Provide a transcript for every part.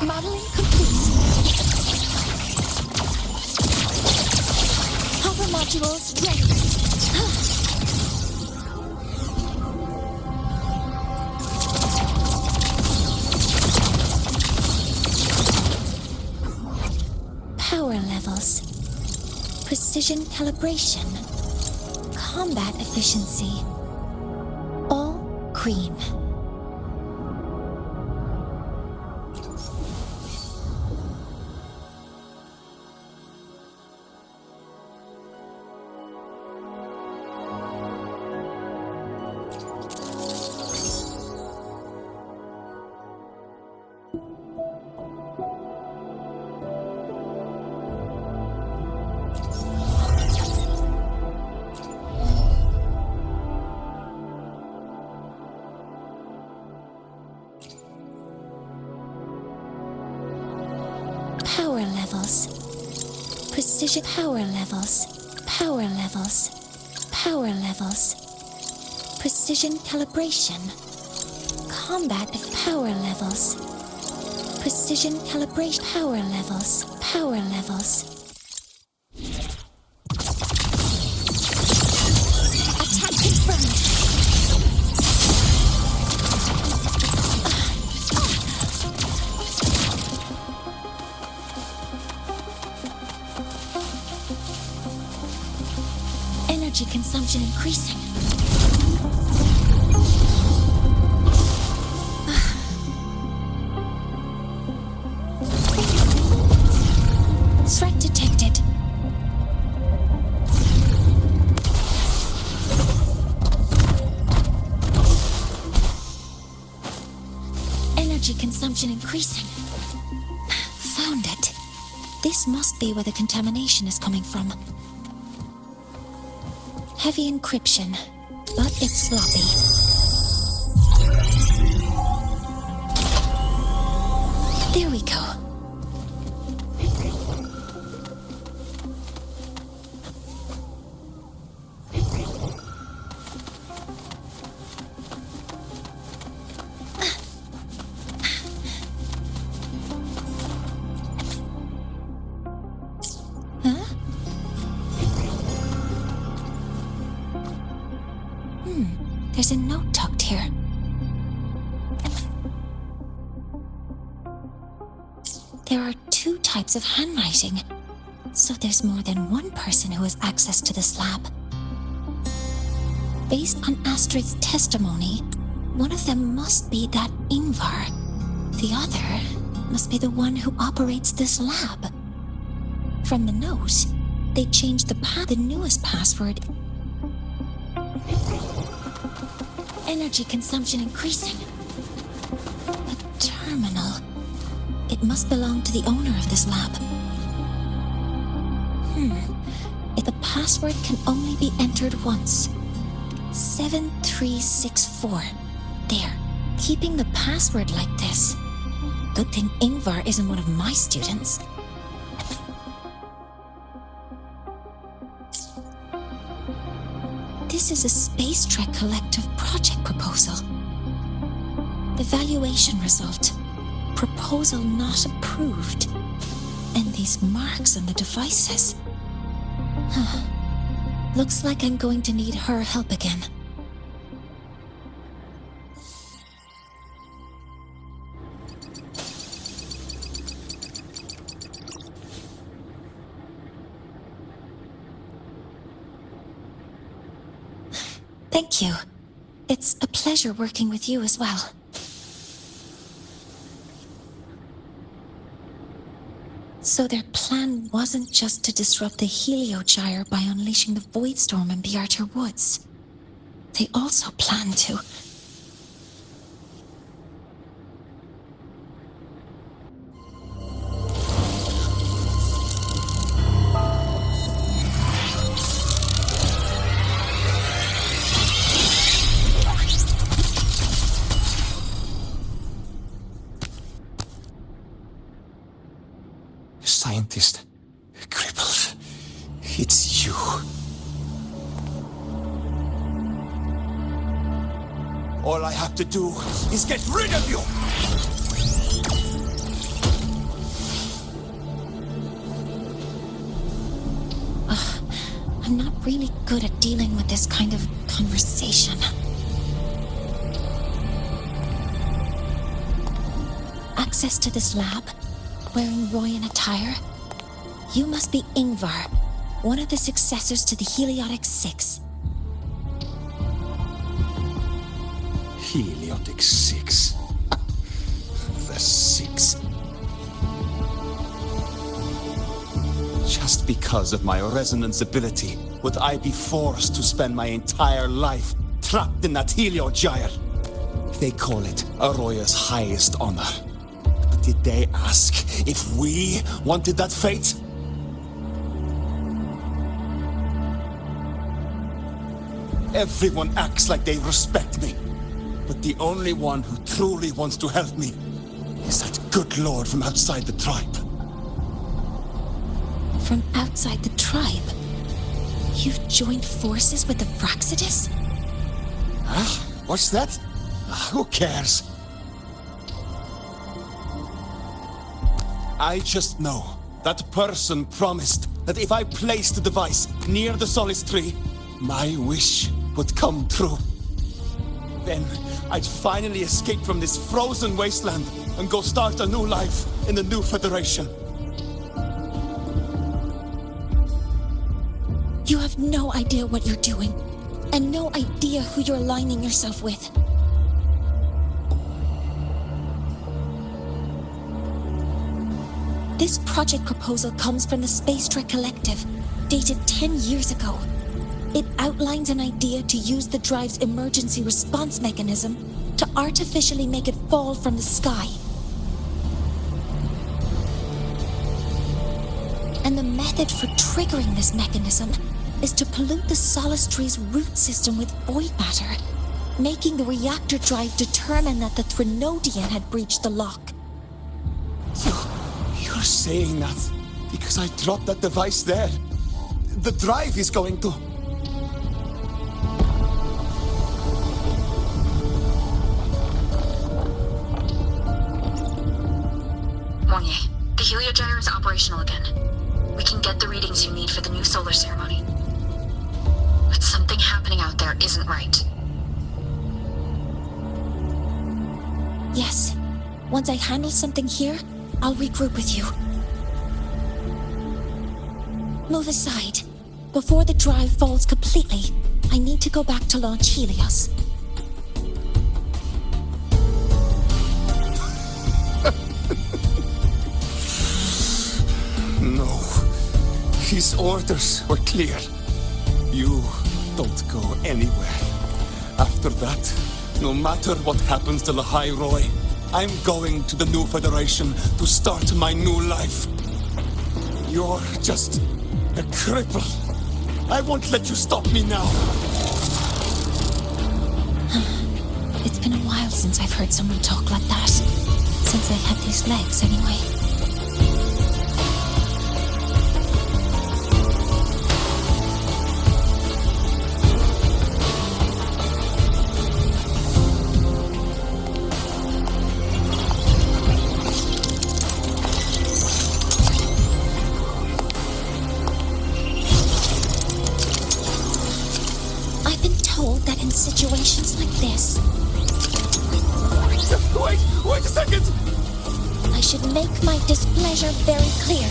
Modeling complete. Hopper modules ready. Power levels. Precision calibration. Combat efficiency. All green. Power levels. Precision power levels. Power levels. Power levels. Precision calibration. Combat of power levels. Precision calibration. Power levels. Power levels. Attack confirmed. Energy consumption increasing. Threat detected. Energy consumption increasing. Found it. This must be where the contamination is coming from. Heavy encryption, but it's sloppy. There we go. There's a note tucked here. There are 2 types of handwriting, so there's more than one person who has access to this lab. Based on Astrid's testimony, one of them must be that Ingvar. The other must be the one who operates this lab. From the note, they changed the newest password. Energy consumption increasing. A terminal. It must belong to the owner of this lab. If the password can only be entered once. 7364. There. Keeping the password like this. Good thing Ingvar isn't one of my students. This is a Space Trek Collective project proposal. Evaluation result. Proposal not approved. And these marks on the devices. Looks like I'm going to need her help again. Thank you. It's a pleasure working with you as well. So their plan wasn't just to disrupt the Heliogyre by unleashing the Voidstorm in Bjarter Woods. They also planned to... Scientist, crippled. It's you. All I have to do is get rid of you! I'm not really good at dealing with this kind of conversation. Access to this lab, wearing Royan attire? You must be Ingvar, one of the successors to the Heliotic Six. Heliotic Six. The Six. Just because of my resonance ability, would I be forced to spend my entire life trapped in that Heliogyre? They call it Aroya's highest honor. But did they ask if we wanted that fate? Everyone acts like they respect me. But the only one who truly wants to help me is that good lord from outside the tribe. From outside the tribe? You've joined forces with the Fraxidus? Huh? What's that? Who cares? I just know that person promised that if I placed the device near the Solace Tree, my wish would come true. Then I'd finally escape from this frozen wasteland and go start a new life in the new Federation. You have no idea what you're doing, and no idea who you're aligning yourself with. This project proposal comes from the Space Trek Collective, dated 10 years ago. It outlines an idea to use the drive's emergency response mechanism to artificially make it fall from the sky. And the method for triggering this mechanism is to pollute the Solace Tree's root system with void matter, making the reactor drive determine that the Threnodian had breached the lock. You're saying that because I dropped that device there? The drive is going to... Mornier, the Heliogyre is operational again. We can get the readings you need for the new solar ceremony. But something happening out there isn't right. Yes. Once I handle something here, I'll regroup with you. Move aside. Before the drive falls completely, I need to go back to launch Helios. No. His orders were clear. You don't go anywhere. After that, no matter what happens to Lahai Roy, I'm going to the new Federation to start my new life. You're just a cripple. I won't let you stop me now. It's been a while since I've heard someone talk like that. Since I had these legs, anyway. In situations like this... Wait a second! I should make my displeasure very clear.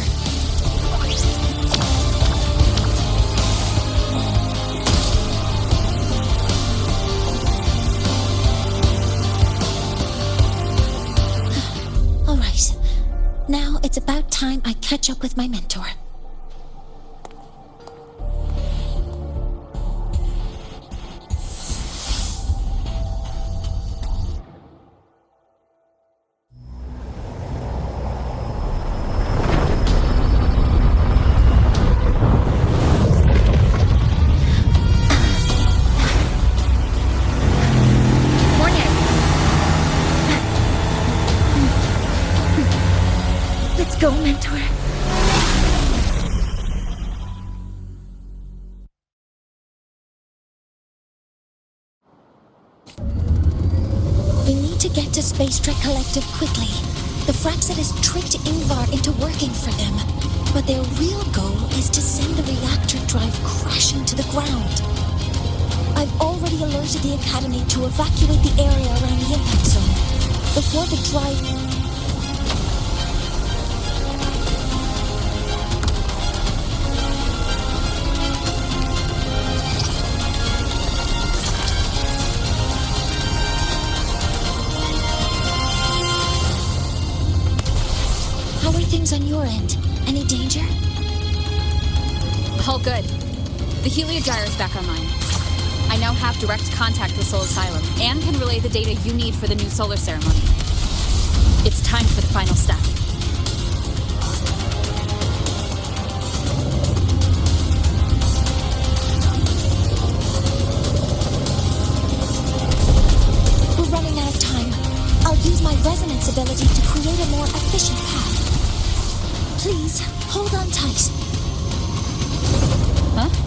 All right. Now it's about time I catch up with my mentor. Let's go, mentor. We need to get to Space Trek Collective quickly. The Fraxidus tricked Ingvar into working for them. But their real goal is to send the reactor drive crashing to the ground. I've already alerted the Academy to evacuate the area around the impact zone before the drive... How are things on your end? Any danger? All good. The heliogyre is back online. I now have direct contact with Soul Asylum and can relay the data you need for the new solar ceremony. It's time for the final step. We're running out of time. I'll use my resonance ability to create a more efficient path. Please, hold on tight. Huh?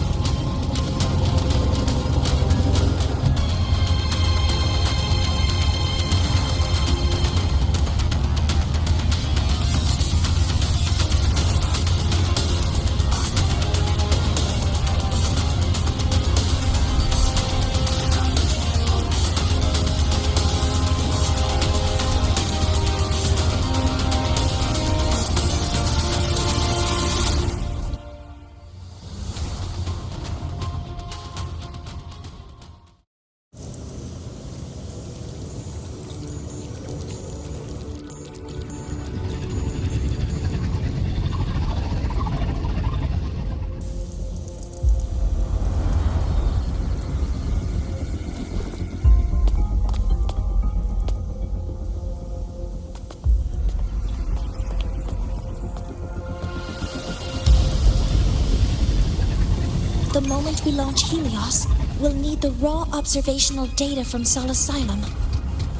The moment we launch Helios, we'll need the raw observational data from Sol Asylum.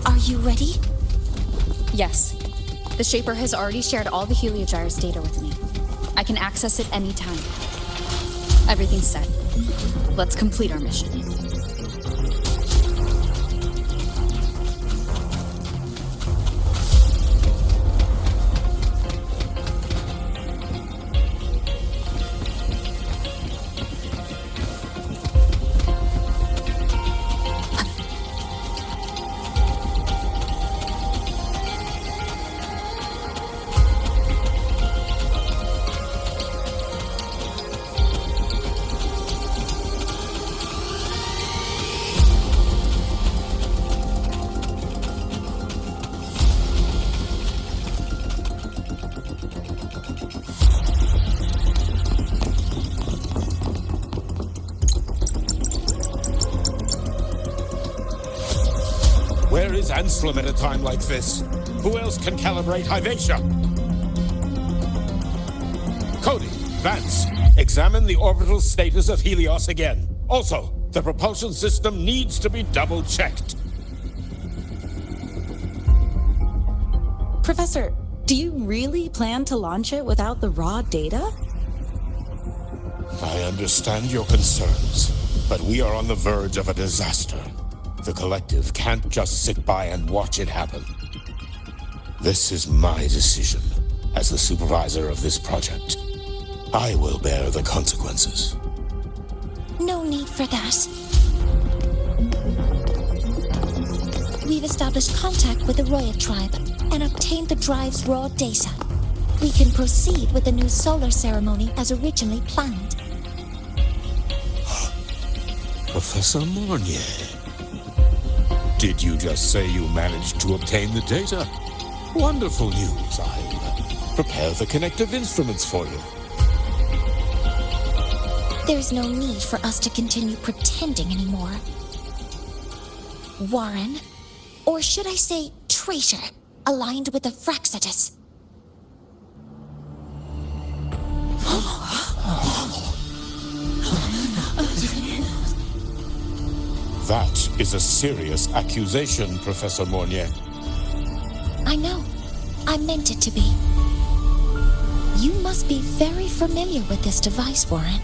Are you ready? Yes. The Shaper has already shared all the heliogyre's data with me. I can access it anytime. Everything's set. Let's complete our mission. Where is Anselm at a time like this? Who else can calibrate Hyvatia? Cody, Vance, examine the orbital status of Helios again. Also, the propulsion system needs to be double-checked. Professor, do you really plan to launch it without the raw data? I understand your concerns, but we are on the verge of a disaster. The collective can't just sit by and watch it happen. This is my decision as the supervisor of this project. I will bear the consequences. No need for that. We've established contact with the Roya tribe and obtained the drive's raw data. We can proceed with the new solar ceremony as originally planned. Professor Mornier. Did you just say you managed to obtain the data? Wonderful news. I'll prepare the connective instruments for you. There's no need for us to continue pretending anymore. Warren, or should I say traitor, aligned with the Fraxitus. That is a serious accusation, Professor Mornier. I know. I meant it to be. You must be very familiar with this device, Warren.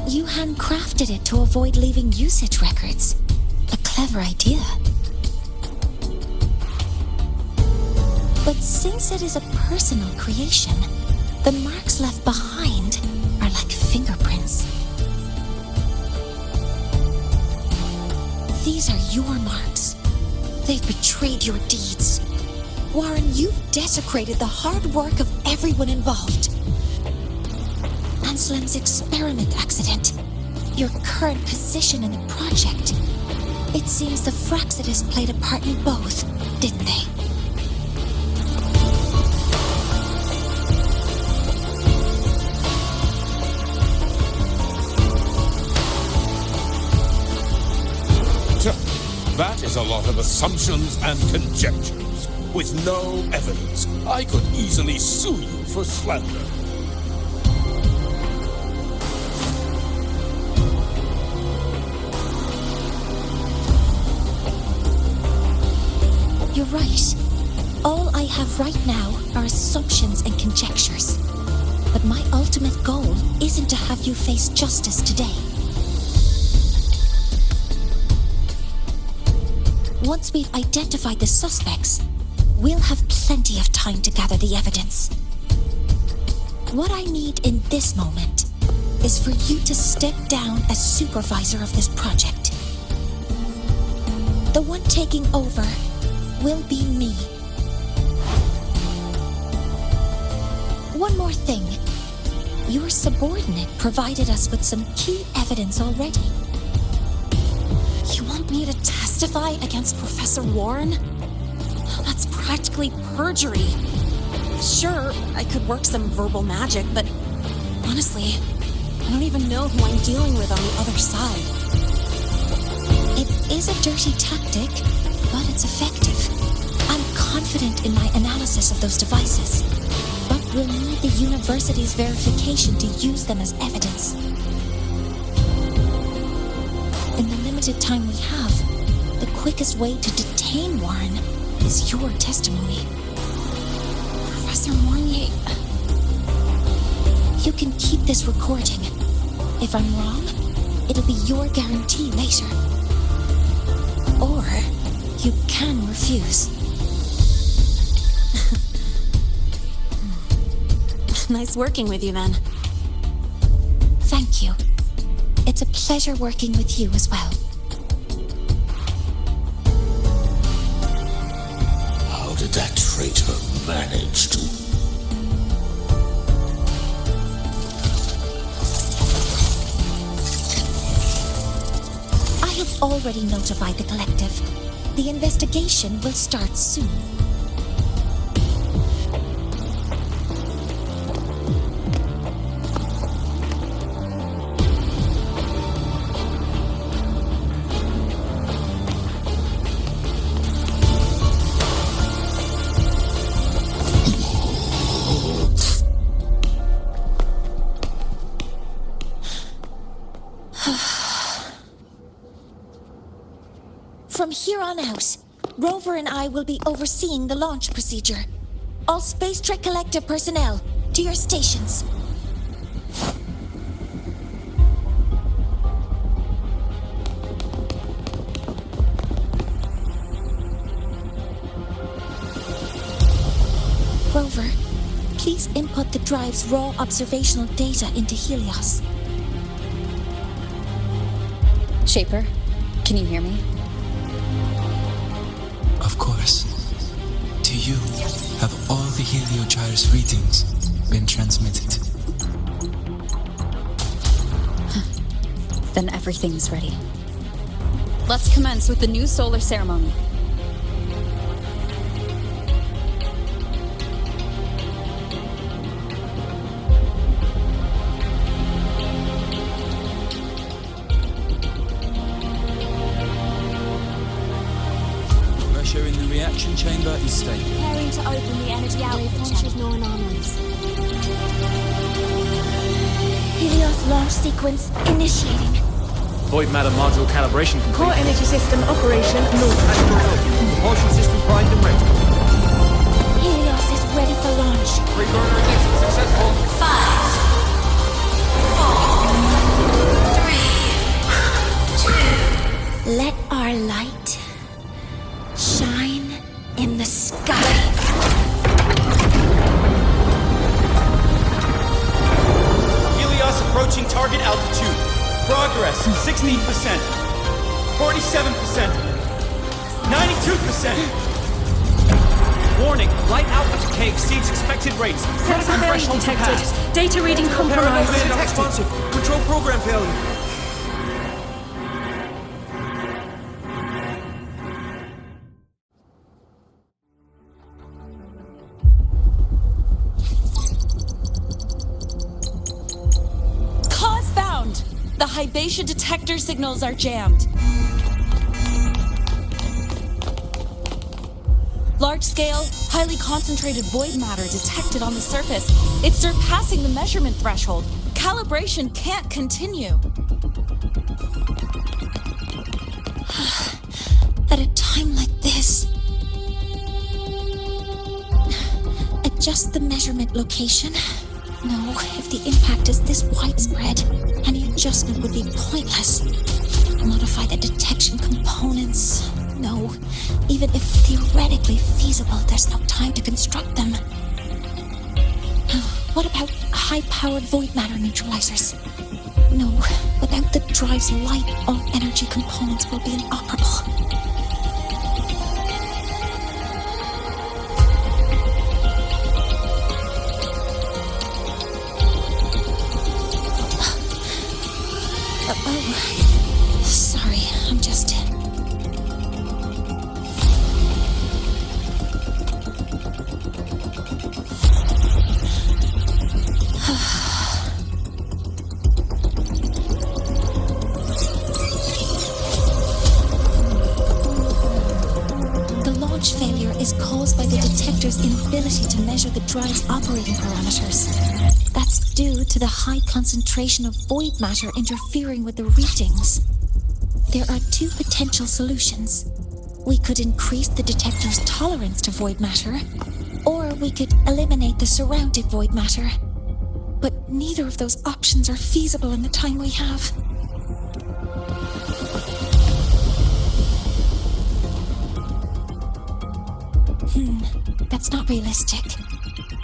You handcrafted it to avoid leaving usage records. A clever idea. But since it is a personal creation, the marks left behind are like fingerprints. These are your marks. They've betrayed your deeds. Warren, you've desecrated the hard work of everyone involved. Anselm's experiment accident, your current position in the project. It seems the Fraxidus played a part in both, didn't they? That is a lot of assumptions and conjectures, with no evidence. I could easily sue you for slander. You're right. All I have right now are assumptions and conjectures. But my ultimate goal isn't to have you face justice today. Once we've identified the suspects, we'll have plenty of time to gather the evidence. What I need in this moment is for you to step down as supervisor of this project. The one taking over will be me. One more thing. Your subordinate provided us with some key evidence already. You want me to testify against Professor Warren? That's practically perjury. Sure, I could work some verbal magic, but honestly, I don't even know who I'm dealing with on the other side. It is a dirty tactic, but it's effective. I'm confident in my analysis of those devices, but we'll need the university's verification to use them as evidence. In the limited time we have, the quickest way to detain Warren is your testimony. Professor Mornier... You can keep this recording. If I'm wrong, it'll be your guarantee later. Or you can refuse. Nice working with you, then. Thank you. It's a pleasure working with you as well. How did that traitor manage to... I have already notified the collective. The investigation will start soon. From here on out, Rover and I will be overseeing the launch procedure. All Space Trek Collective personnel, to your stations. Rover, please input the drive's raw observational data into Helios. Shaper, can you hear me? Of course. To you, have all the Heliogyre's readings been transmitted? Then everything's ready. Let's commence with the new solar ceremony. Pressure in the reaction chamber is stable. Preparing to open the energy outlet channel. No anomalies. Helios launch sequence initiating. Void matter module calibration complete. Core energy system operation normal. Propulsion system primed and ready. Helios is ready for launch. Pre-burner ignition successful. 5, 4, 3, 2. Let our light shine in the sky. altitude. Progress, 16%. 47%. 92%. Warning, light output decay exceeds expected rates. Sensor failure Thresholds detected. passed. Data reading compromised. Responsive. Control program failure. Cause found! The Hybatia detector signals are jammed. Large-scale, highly concentrated void matter detected on the surface. It's surpassing the measurement threshold. Calibration can't continue. At a time like this, adjust the measurement location. No, if the impact is this widespread, any adjustment would be pointless. Modify the detection components. No, even if theoretically feasible, there's no time to construct them. What about high-powered void matter neutralizers? No, without the drive's light, all energy components will be inoperable. Oh, sorry, I'm just... The launch failure is caused by the detector's inability to measure the drive's operating parameters. That's due to the high concentration of void matter interfering with the readings. There are two potential solutions. We could increase the detector's tolerance to void matter, or we could eliminate the surrounding void matter. But neither of those options are feasible in the time we have. That's not realistic.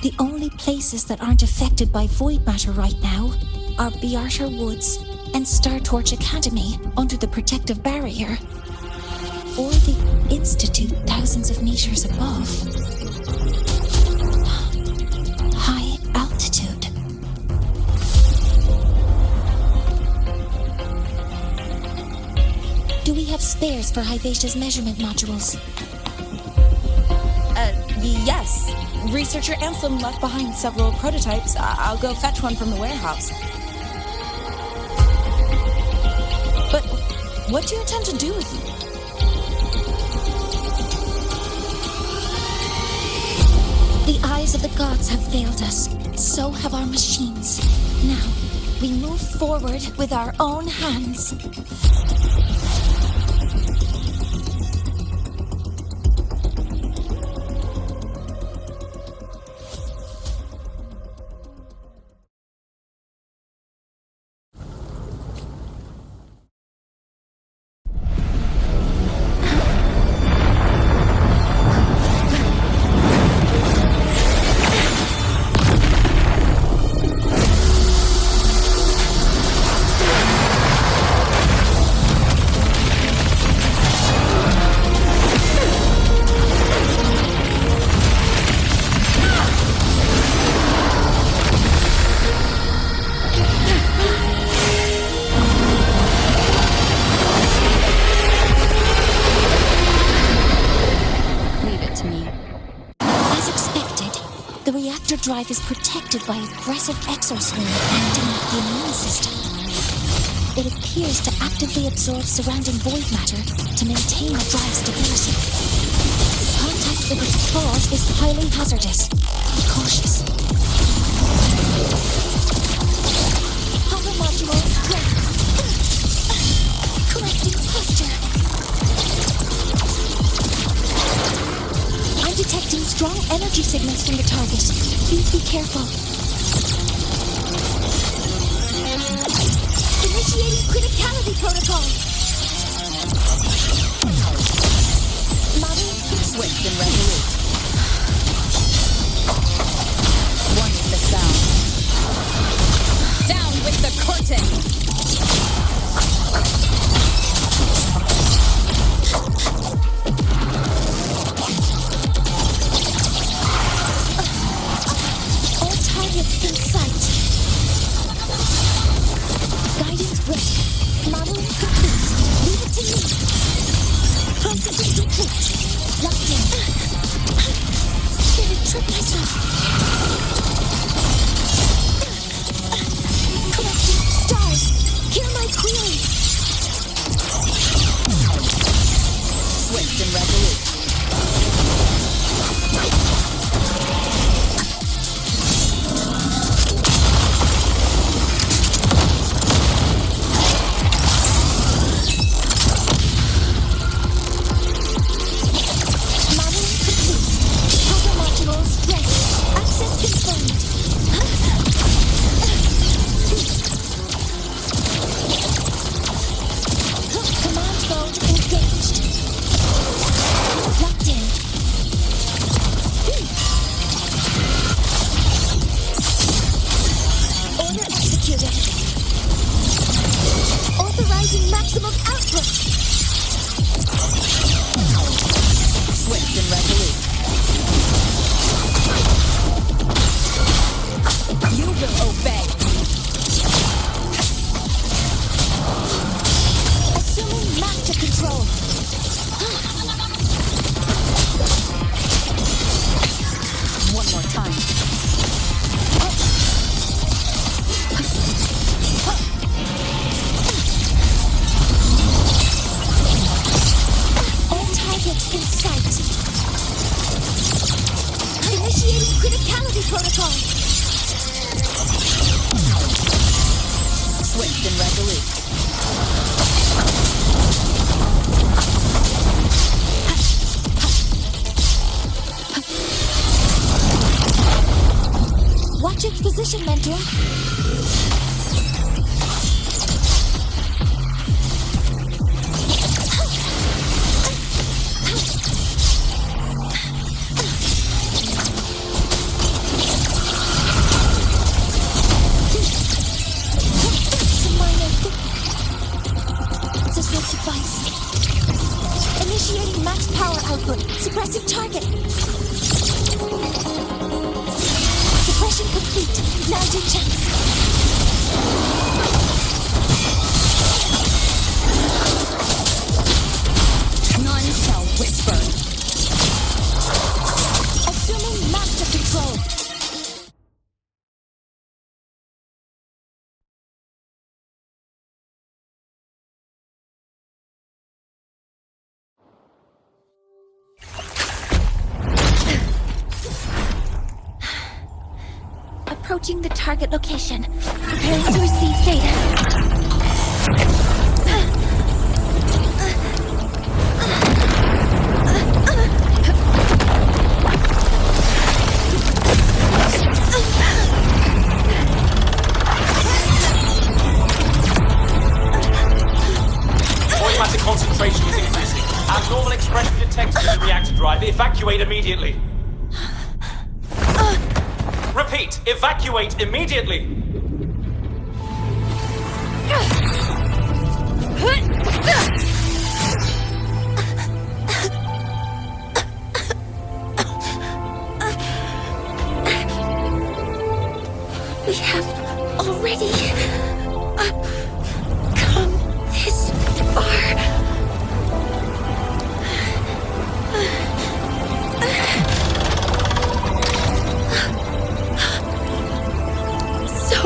The only places that aren't affected by void matter right now are Bearter Woods and Star Torch Academy under the protective barrier, or the Institute thousands of meters above. High altitude. Do we have spares for Hybatia's measurement modules? Yes. Researcher Ansem left behind several prototypes. I'll go fetch one from the warehouse. But what do you intend to do with them? The eyes of the gods have failed us. So have our machines. Now, we move forward with our own hands. The reactor drive is protected by aggressive exosphere acting like the immune system. It appears to actively absorb surrounding void matter to maintain the drive's stability. Contact with its claws is highly hazardous. Be cautious. Power module ready. Correcting posture. I'm detecting strong energy signals from the target. Please be careful. Initiating criticality protocol. Model, swift and resolute. One with the sound. Down with the curtain! Locked in. Gonna trip myself. Collecting stars. Hear my query. Swift and resolute. Modeling complete. Power modules ready. Access confirmed. Command mode engaged. Locked in. Order executed. Authorizing maximum output. Swift and resolute. You will obey. Assuming master control. One more time. All targets in sight. Initiating criticality protocol. Swift and resolute. Watch its position, Mentor. Some minor this will suffice. Initiating max power output. Suppressing target. Suppression complete. Mounting checks. None shall whisper. Assuming master control. Approaching the target location. Preparing to receive data. Automatic concentration is increasing. Abnormal expression detected in the reactor drive. Evacuate immediately. Repeat, evacuate immediately. We have already come this far. So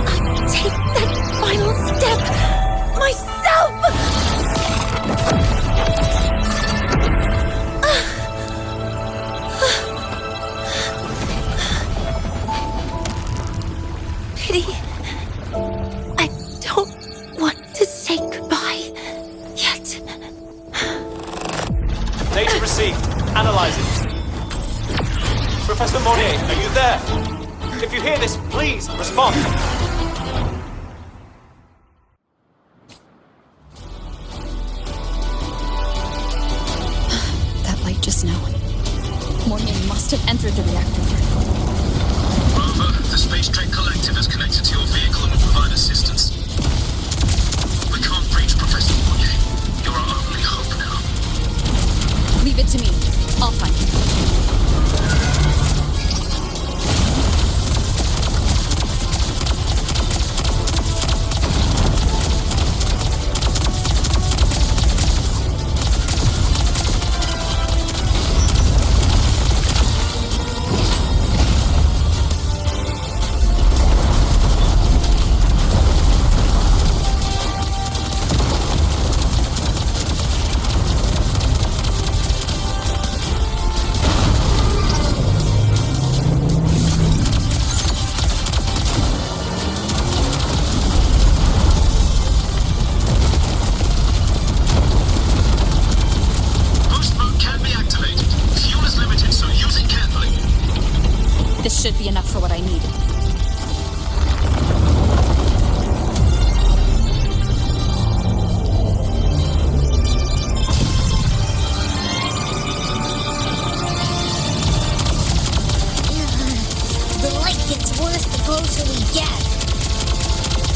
I'll take that final step myself. Pity. I don't want to say goodbye yet. Data received. Analyze it. Professor Monnier, are you there? If you hear this, please respond. That light just now. Mornier must have entered the reactor. Bravo, the Space Trek Collective has connected to your vehicle and will provide assistance. We can't reach Professor Monnier. You're our only hope now. Leave it to me. I'll find him. enough for what I need. The light gets worse the closer we get.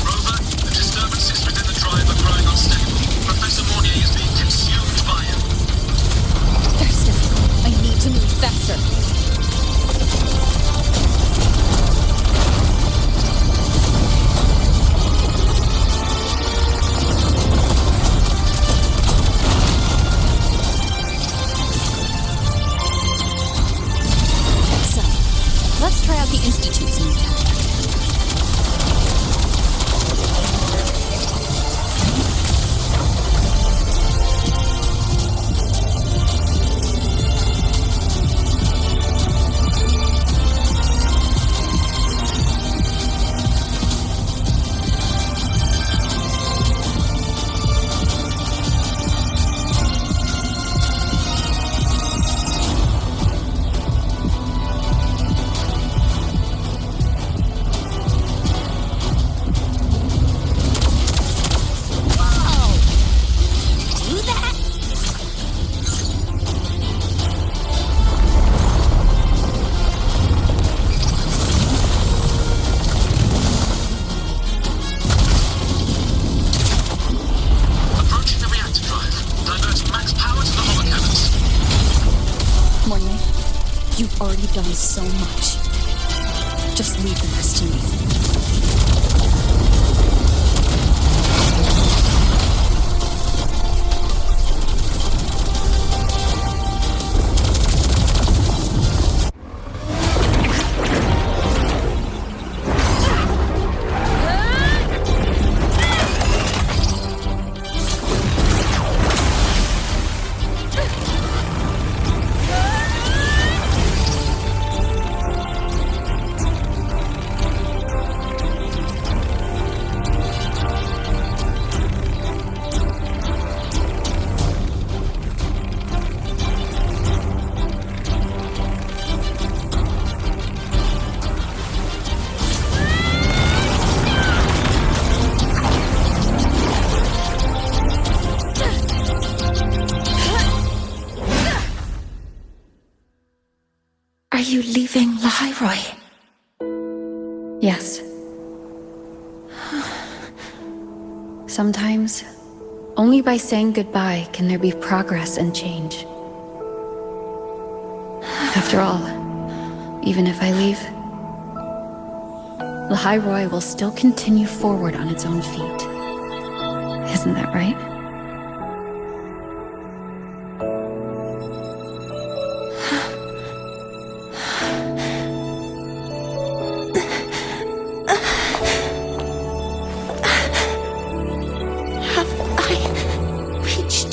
Rover, the disturbances within the drive are growing unstable. Professor Mornier is being consumed by it. Faster! I need to move faster. So, let's try out the Institute's new tech. Do that? Approaching the reactor drive. Diverting max power to the holocannons. Mornier, you've already done so much. Just leave the rest to me. Are you leaving Lahairoi? Yes. Sometimes, only by saying goodbye can there be progress and change. After all, even if I leave, Lahairoi will still continue forward on its own feet. Isn't that right?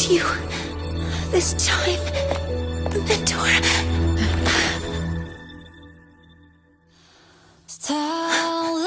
You this time, Mentor. Starlight